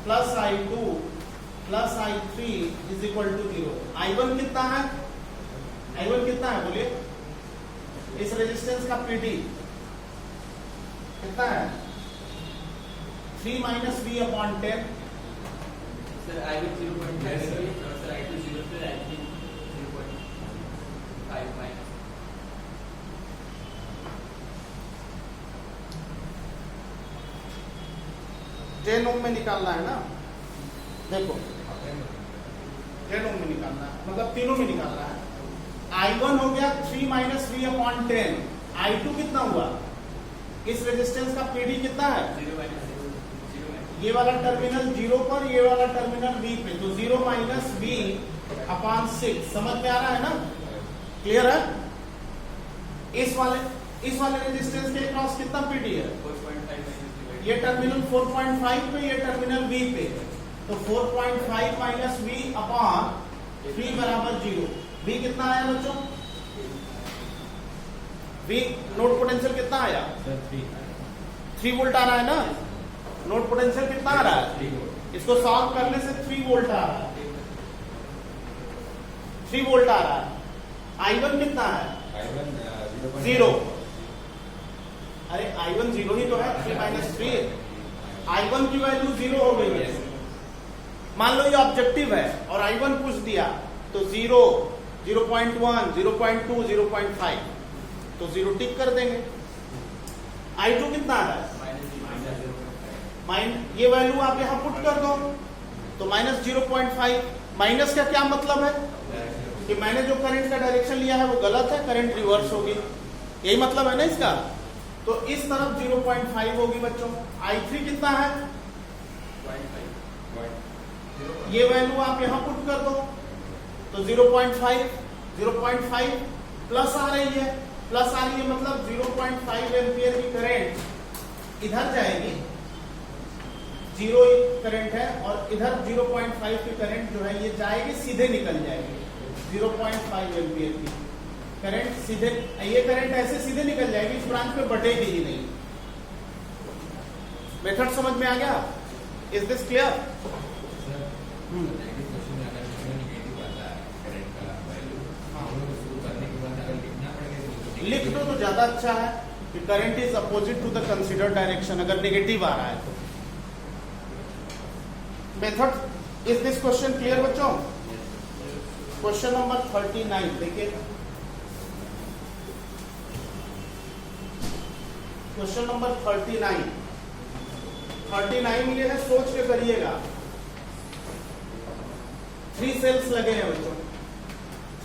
Plus I2 plus I3 is equal to 0। I1 कितना है? I1 कितना है बोलिए? इस रेजिस्टेंस का PD कितना है? 3 minus V upon 10। Sir I1 0.5 और सर I2 0 फिर I3 0.5 माइनस 10 ओम में निकालना है ना, देखो 10 ओम में निकालना है, मतलब तीनों में निकालना है। I1 हो गया 3 माइनस V अपॉन 10। I2 कितना हुआ? इस रेजिस्टेंस का PD कितना है? 0 माइनस 0 ये वाला टर्मिनल 0 पर, ये वाला टर्मिनल V पे, तो 0 माइनस V अपॉन 6। समझ में आ रहा है ना? क्लियर है? इस वाले रेजिस्टेंस के क्रॉस कितना PD है? 4.5 ये टर्मिनल 4.5 पे, ये टर्मिनल V पे, तो 4.5 माइनस V अपॉन 3 बराबर 0। V कितना आया बच्चों? V नोड पोटेंशियल कितना आया? 3 वोल्ट आ रहा है ना? नोड पोटेंशियल कितना आ रहा है? इसको सॉल्व करने से 3 वोल्ट आ रहा है, 3 वोल्ट आ रहा है। I1 कितना है? 0। अरे I1 0 ही तो है, 3 माइनस 3। I1 की वैल्यू 0 हो गई है। मान लो ये ऑब्जेक्टिव है और I1 पूछ दिया, तो 0, 0.1, 0.2, 0.5, तो 0 टिक कर देंगे। I2 कितना है? ये वैल्यू आप यहां पुट कर दो, तो माइनस 0.5। माइनस का क्या मतलब है? कि मैंने जो करंट का डायरेक्शन लिया है वो गलत है, करंट रिवर्स होगी, यही मतलब है ना इसका। तो इस तरफ 0.5 होगी बच्चों। I3 कितना है? ये वैल्यू आप यहां पुट कर दो, तो 0.5 प्लस आ रही है, मतलब 0.5 एम्पियर की करंट इधर जाएगी, 0 करंट है, और इधर 0.5 की करंट जो है ये जाएगी, सीधे निकल जाएगी। 0.5 एम्पियर की करंट सीधे, ये करंट ऐसे सीधे निकल जाएगी, इस ब्रांच पे बटेगी ही नहीं। मेथड समझ में आ गया? Is this clear? लिख दो तो ज्यादा अच्छा है कि current is opposite to the considered direction, अगर नेगेटिव आ रहा है तो। Method, is this question clear बच्चों? क्वेश्चन नंबर 39 देखिए, क्वेश्चन नंबर 39 ये है, सोच के करिएगा। 3 सेल्स लगे हैं बच्चों,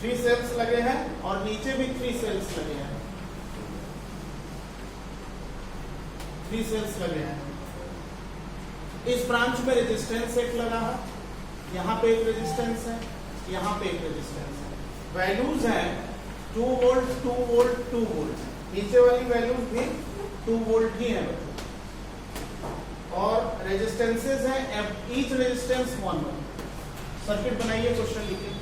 3 सेल्स लगे हैं, और नीचे भी 3 सेल्स लगे हैं, 3 सेल्स लगे हैं। इस ब्रांच में रेजिस्टेंस एक लगा है, यहाँ पे एक रेजिस्टेंस है, यहाँ पे एक रेजिस्टेंस है। वैल्यूज हैं 2 वोल्ट, 2 वोल्ट, 2 वोल्ट, नीचे वाली वैल्यूज भी 2 वोल्ट ही है बच्चों, और रेजिस्टेंसेज हैं, ईच रेजिस्टेंस 1 ओम। सर्किट बनाइए, क्वेश्चन लिखिए।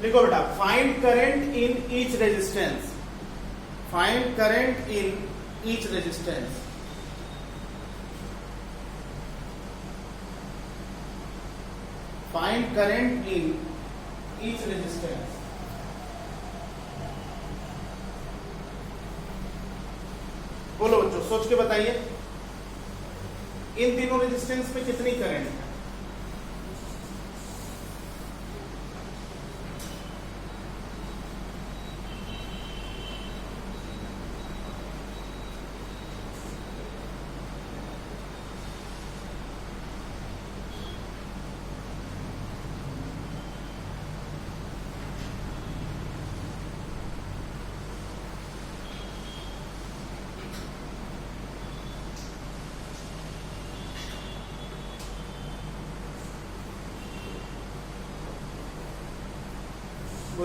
लिखो बेटा, find current in each resistance, find current in each resistance. Find current in each resistance. बोलो बच्चों, सोच के बताइए, इन तीनों रेजिस्टेंस पे कितनी करंट है?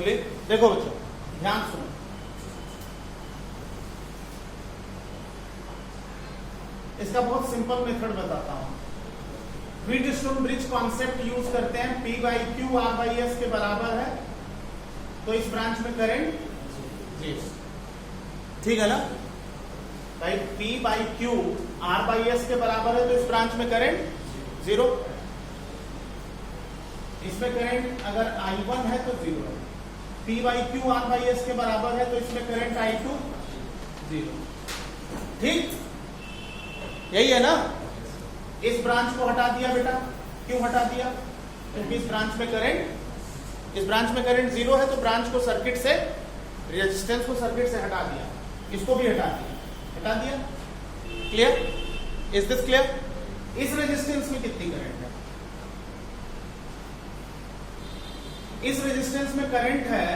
केयरफुली। देखो बच्चों ध्यान सुनो, इसका बहुत सिंपल मेथड बताता हूं। व्हीटस्टोन ब्रिज कॉन्सेप्ट यूज करते हैं, P by Q R by S के बराबर है, तो इस ब्रांच में करंट जीरो, ठीक है ना भाई। P by Q R by S के बराबर है, तो इस ब्रांच में करंट जीरो। इसमें करंट अगर I1 है तो जीरो है। P by Q R by S के बराबर है, तो इसमें करंट I2 जीरो, ठीक यही है ना। इस ब्रांच को हटा दिया बेटा, क्यों हटा दिया? क्योंकि इस ब्रांच में करंट जीरो है, तो ब्रांच को सर्किट से, रेजिस्टेंस को सर्किट से हटा दिया, इसको भी हटा दिया। क्लियर? Is this clear? इस रेजिस्टेंस में कितनी करंट है? इस रेजिस्टेंस में करंट है,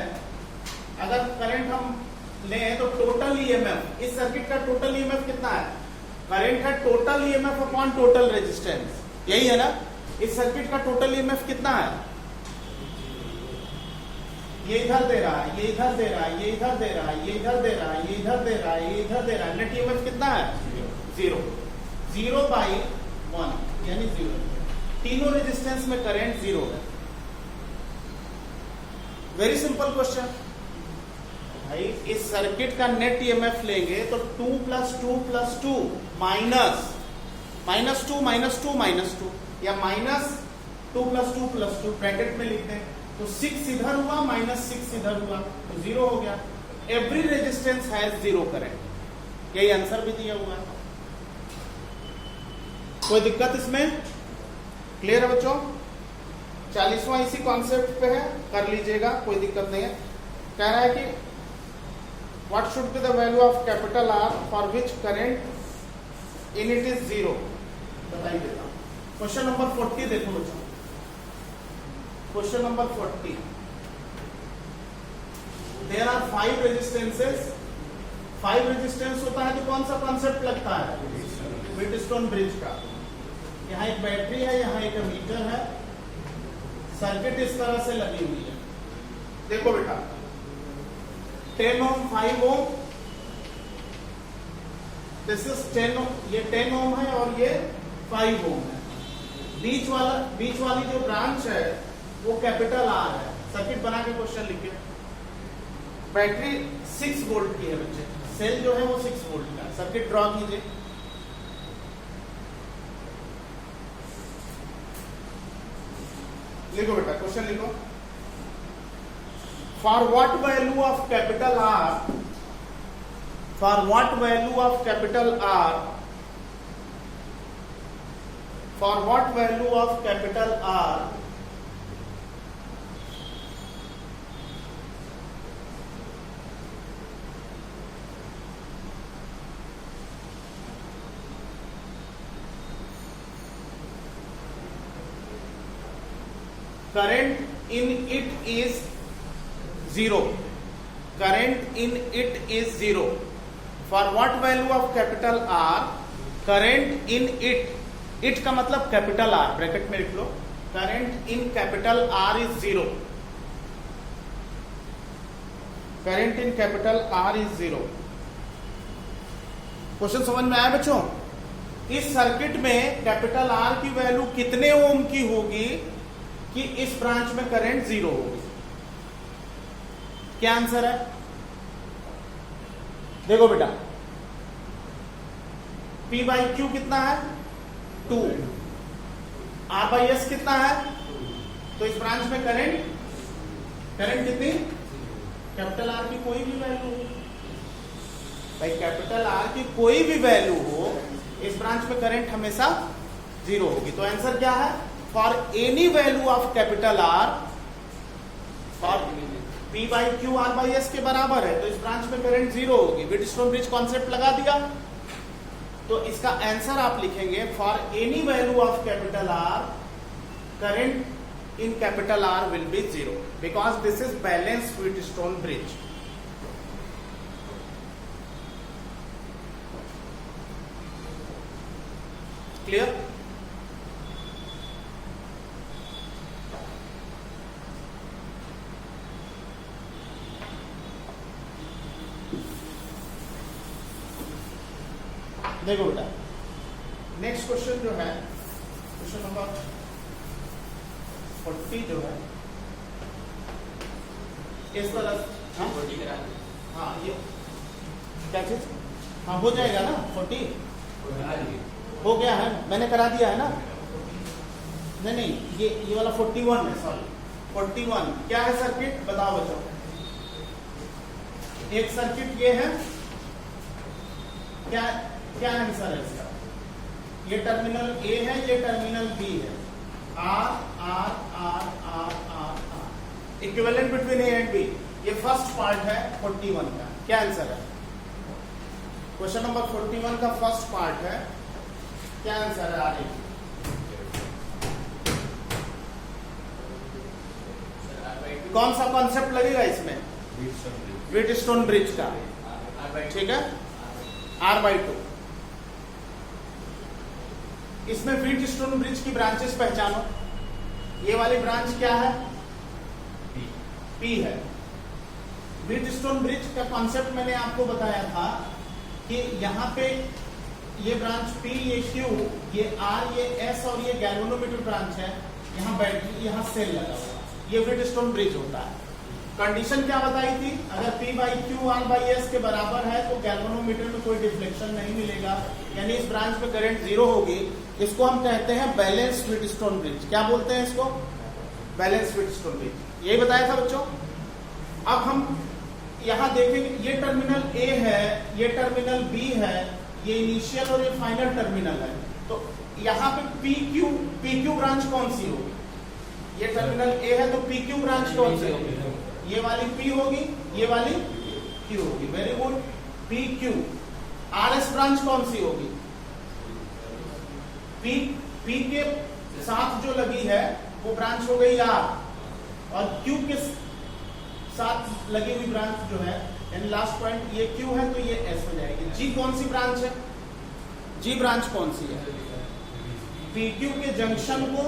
अगर करंट हम लें तो टोटल ईएमएफ, इस सर्किट का टोटल ईएमएफ कितना है? करंट है total EMF upon total resistance, यही है ना। इस सर्किट का टोटल ईएमएफ कितना है? ये इधर दे रहा है, ये इधर दे रहा है, ये इधर दे रहा है, ये इधर दे रहा है, ये इधर दे रहा है, ये इधर दे रहा है। नेट ईएमएफ कितना है? जीरो। जीरो बाई वन यानी जीरो। तीनों रेजिस्टेंस में करंट जीरो है। वेरी सिंपल क्वेश्चन भाई। इस सर्किट का नेट ईएमएफ लेंगे तो 2 + 2 + 2 -2 -2 या -2 + 2 + 2 ब्रैकेट में लिखते हैं, तो 6 इधर हुआ, -6 इधर हुआ, तो जीरो हो गया। Every resistance has zero current, यही आंसर भी दिया हुआ है। कोई दिक्कत इसमें? क्लियर है बच्चों? 40वां इसी कॉन्सेप्ट पे है, कर लीजिएगा, कोई दिक्कत नहीं है। कह रहा है कि what should be the value of capital R for which current in it is zero, बताइए देता हूं। क्वेश्चन नंबर 40 देखो बच्चों, question number 40। There are 5 resistances. 5 resistance होता है तो कौन सा कॉन्सेप्ट लगता है? व्हीटस्टोन ब्रिज का। यहाँ एक बैटरी है, यहाँ एक मीटर है, सर्किट इस तरह से लगी हुई है। देखो बेटा 10 ओम 5 ओम, दिस इज 10 ओम, ये 10 ओम है और ये 5 ओम है। बीच वाली जो ब्रांच है वो कैपिटल आर है। सर्किट बना के क्वेश्चन लिखे। बैटरी 6 वोल्ट की है बच्चे, सेल जो है वो 6 वोल्ट का। सर्किट ड्रॉ कीजिए। लिखो बेटा, क्वेश्चन लिखो। For what value of capital R, for what value of capital R, for what value of capital are current in it is zero, current in it is zero. For what value of capital R, current in it, it का मतलब capital R, bracket में लिख लो, current in capital R is zero, current in capital R is zero. Question समझ में आया बच्चों? इस circuit में कैपिटल R की वैल्यू कितने ओम की होगी कि इस ब्रांच में करंट जीरो होगी? क्या आंसर है? देखो बेटा P बाई क्यू कितना है? 2। R बाई एस कितना है? तो इस ब्रांच में करंट कितनी? कैपिटल आर की कोई भी वैल्यू हो भाई, कैपिटल आर की कोई भी वैल्यू हो, इस ब्रांच में करंट हमेशा जीरो होगी। तो आंसर क्या है? For any value of capital R, for P by Q R by S के बराबर है, तो इस ब्रांच में करंट जीरो होगी। व्हीटस्टोन ब्रिज कॉन्सेप्ट लगा दिया, तो इसका आंसर आप लिखेंगे for any value of capital are, current in capital R will be zero, because this is balance Wheatstone bridge. Clear? देखो बेटा, नेक्स्ट क्वेश्चन जो है, क्वेश्चन नंबर 40 जो है इस तरह, हाँ 40 करा दो। हाँ ये क्या चीज, हाँ हो जाएगा ना 40, करा दिए। हो गया है, मैंने करा दिया है ना। नहीं नहीं, ये वाला 41 है, सॉरी 41 क्या है सर्किट, बताओ बच्चों। एक सर्किट ये है, क्या क्या आंसर है इसका, ये टर्मिनल ए है, ये टर्मिनल बी है, R R R R R R, equivalent between A and B. ये फर्स्ट पार्ट है 41 का, क्या आंसर है, क्वेश्चन नंबर 41 का फर्स्ट पार्ट है, क्या आंसर है आर ए। कौन सा कॉन्सेप्ट लगेगा इसमें, व्हीटस्टोन ब्रिज का, ठीक है, R/2। इसमें व्हीटस्टोन ब्रिज की ब्रांचेस पहचानो। ये वाली ब्रांच क्या है, P है। व्हीटस्टोन ब्रिज का कॉन्सेप्ट मैंने आपको बताया था कि यहाँ पे ये ब्रांच P, ये Q, ये R, ये S और ये गैल्वेनोमीटर ब्रांच है, यहाँ बैटरी, यहाँ सेल लगा हुआ, ये व्हीटस्टोन ब्रिज होता है। कंडीशन क्या बताई थी, अगर P/Q R/S के बराबर है तो गैल्वेनोमीटर में कोई डिफ्लेक्शन नहीं मिलेगा, यानी इस ब्रांच में करंट जीरो होगी। इसको हम कहते हैं बैलेंस व्हीटस्टोन ब्रिज। क्या बोलते हैं इसको, बैलेंस व्हीटस्टोन ब्रिज, यही बताया था बच्चों। अब हम यहाँ देखेंगे, ये टर्मिनल A है, ये टर्मिनल B है, ये इनिशियल और ये फाइनल टर्मिनल है। तो यहाँ पे PQ ब्रांच कौन सी होगी, ये टर्मिनल A है तो PQ ब्रांच कौन सी होगी, ये वाली P होगी, ये वाली Q होगी, very good, PQ। RS branch कौन सी होगी, P के साथ जो लगी है वो ब्रांच हो गई R, और Q के साथ लगी हुई ब्रांच जो है, यानी लास्ट पॉइंट ये Q है तो ये S हो जाएगी। G कौन सी ब्रांच है, G ब्रांच कौन सी है, PQ के जंक्शन को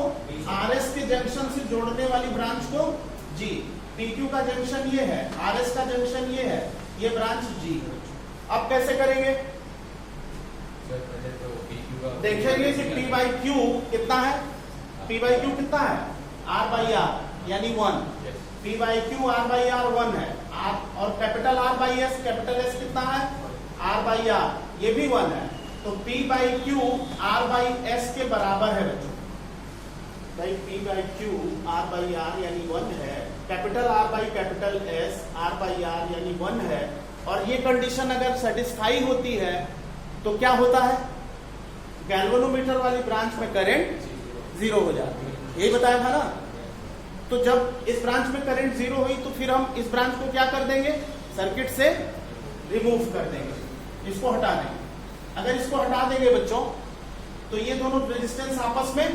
RS के जंक्शन से जोड़ने वाली ब्रांच को G। PQ का जंक्शन ये है, RS का जंक्शन ये है, ये ब्रांच G। अब कैसे करेंगे, देखेंगे कि P/Q कितना है, P/Q कितना है, R/R यानी 1, P/Q R/R 1 है, और कैपिटल R/S, कैपिटल S कितना है, R/R, ये भी 1 है। तो P/Q R/S के बराबर है बच्चों, भाई P/Q R/R यानी 1 है, कैपिटल R/कैपिटल S R/R यानी 1 है, और ये कंडीशन अगर सेटिस्फाई होती है तो क्या होता है, गैल्वेनोमीटर वाली ब्रांच में करंट जीरो हो जाती है, यही बताया था ना। तो जब इस ब्रांच में करंट जीरो हुई तो फिर हम इस ब्रांच को क्या कर देंगे, सर्किट से रिमूव कर देंगे, इसको हटा देंगे। अगर इसको हटा देंगे बच्चों तो ये दोनों रेजिस्टेंस आपस में,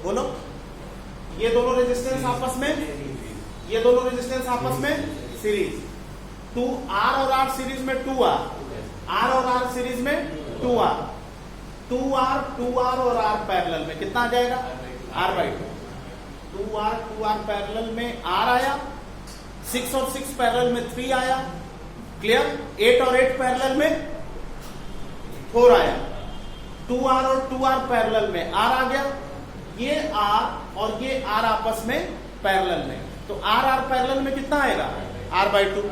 बोलो, ये दोनों रेजिस्टेंस आपस में, ये दोनों रेजिस्टेंस आपस में सीरीज, 2R और R सीरीज में 2R, R और R सीरीज में 2R, 2R और R पैरेलल में कितना आ जाएगा, R/2। 2R पैरेलल में R आया, 6 और 6 पैरेलल में 3 आया, क्लियर। 8 और 8 पैरेलल में 4 आया, 2R और 2R पैरेलल में R आ गया, ये R और ये R आपस में पैरेलल में, तो R पैरेलल में कितना आएगा, R/2।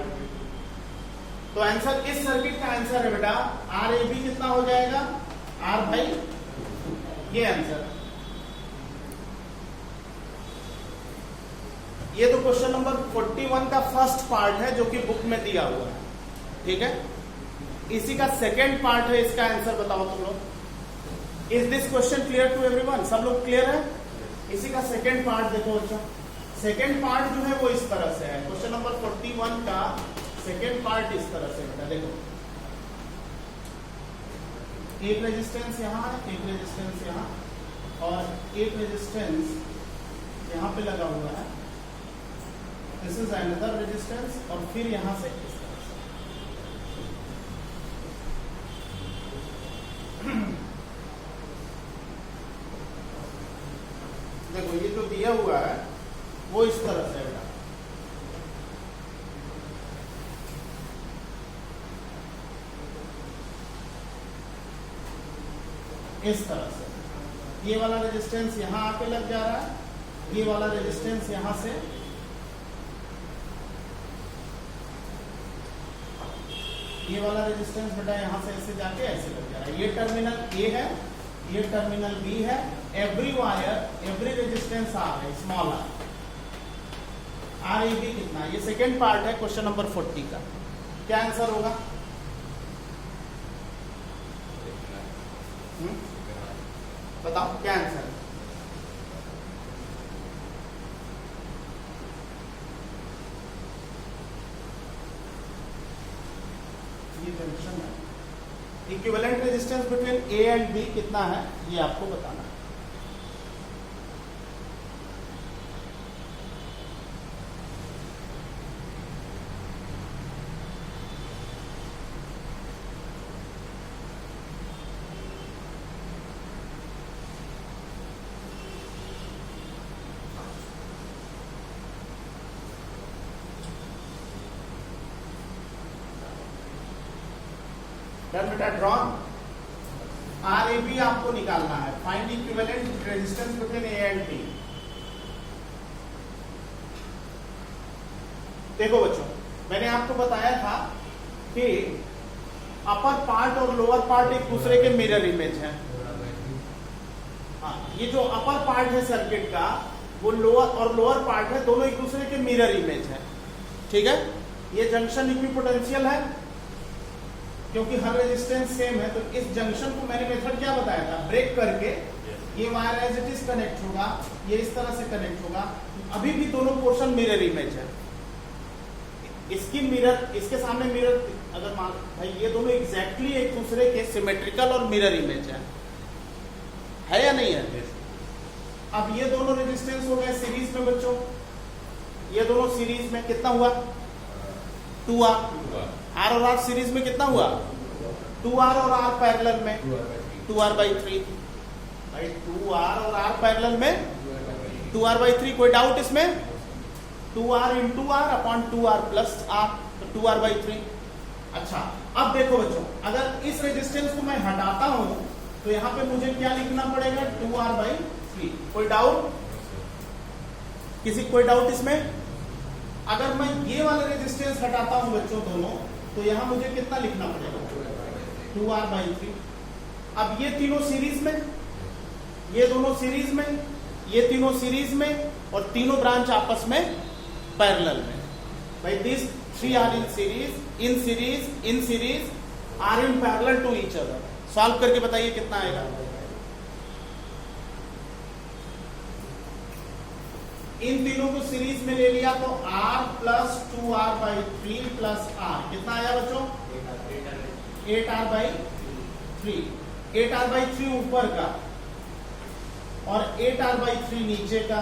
तो आंसर, इस सर्किट का आंसर है बेटा RAB कितना हो जाएगा, R/2, ये आंसर। ये तो क्वेश्चन नंबर 41 का फर्स्ट पार्ट है जो कि बुक में दिया हुआ है, ठीक है। इसी का सेकेंड पार्ट है, इसका आंसर बताओ तुम लोग। Is this question clear to everyone, सब लोग क्लियर है। इसी का सेकेंड पार्ट देखो बच्चों, सेकेंड पार्ट जो है वो इस तरह से है, क्वेश्चन नंबर 41 का सेकेंड पार्ट इस तरह से बेटा देखो, एक रेजिस्टेंस यहाँ है, एक रेजिस्टेंस यहाँ, और एक रेजिस्टेंस यहाँ पे लगा हुआ है, दिस इज अनदर रेजिस्टेंस, और फिर यहां से इस तरह से देखो, ये जो दिया हुआ है वो इस तरह से बेटा, इस तरह से, ये वाला रेजिस्टेंस यहाँ आके लग जा रहा है, ये वाला रेजिस्टेंस यहाँ से, ये वाला रेजिस्टेंस बेटा यहाँ से ऐसे जाके ऐसे लग जा रहा है। ये टर्मिनल ए है, ये टर्मिनल बी है, every wire every resistance R है, स्मॉल आर ए बी कितना, ये सेकेंड पार्ट है क्वेश्चन नंबर 40 का। क्या आंसर होगा? बताओ क्या आंसर है? ये जंक्शन है, equivalent resistance between A and B कितना है ये आपको बताना है। डन बेटा, ड्रॉन। आर ए बी आपको निकालना है, find equivalent resistance between A and B. देखो बच्चों, मैंने आपको बताया था कि अपर पार्ट और लोअर पार्ट एक दूसरे के मिरर इमेज है। हाँ, ये जो अपर पार्ट है सर्किट का, वो लोअर और लोअर पार्ट है, दोनों एक दूसरे के मिरर इमेज है। ठीक है, ये जंक्शन इक्विपोटेंशियल है क्योंकि हर रेजिस्टेंस सेम है। तो इस जंक्शन को मैंने मेथड क्या बताया था, ब्रेक करके ये wire as it is connect होगा, ये इस तरह से कनेक्ट होगा। अभी भी दोनों पोर्शन मिरर इमेज है। इसकी मिरर, इसके सामने मिरर, अगर मान भाई ये दोनों एग्जैक्टली एक दूसरे के सिमेट्रिकल और मिरर इमेज है या नहीं है? अब ये दोनों रेजिस्टेंस हो गए सीरीज में बच्चों, ये दोनों सीरीज में कितना हुआ? 2R। आर और आर सीरीज में कितना हुआ? 2R और R पैरेलल में 2R/3। भाई 2R और R पैरेलल में 2R/3, कोई डाउट इसमें? 2R into R upon 2R plus R, तो 2R/3। अच्छा, अब देखो बच्चों, अगर इस रेजिस्टेंस को मैं हटाता हूं तो यहां पे मुझे क्या लिखना पड़ेगा? 2R/3। कोई डाउट? किसी कोई डाउट इसमें? अगर मैं ये वाला रेजिस्टेंस हटाता हूं बच्चों दोनों, तो यहां मुझे कितना लिखना पड़ेगा? 2R/3। अब ये तीनों सीरीज में, ये दोनों सीरीज में, ये तीनों सीरीज में, और तीनों ब्रांच आपस में पैरेलल में। भाई this 3 are in series, in series, in series, are in parallel to each other. Solve करके बताइए कितना आएगा? इन तीनों को सीरीज में ले लिया तो R plus 2R/3 plus R कितना आया बच्चों? 8R/3। 8R/3 ऊपर का और 8R/3 नीचे का,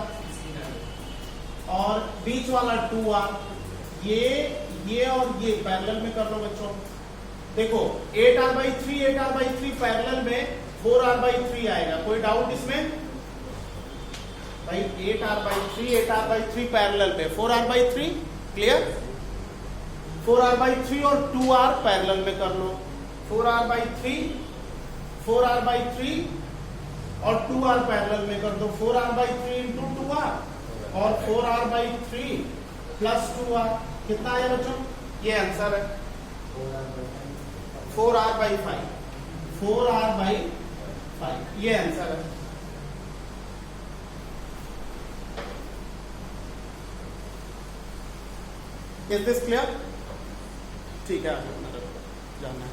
और बीच वाला 2R। ये और ये पैरेलल में कर लो बच्चों। देखो 8R/3 पैरेलल में 4R/3 आएगा। कोई डाउट इसमें? भाई 8R/3 पैरेलल में 4R/3 क्लियर। 4R/3 और 2R पैरेलल में कर लो। 4R/3 और 2R पैरेलल में कर दो। 4R/3 into 2R और 4R/3 प्लस 2R कितना आया बच्चों? ये आंसर है 4R/5। 4R/5 ये आंसर है। Is this clear? ठीक है, आगे जाना है।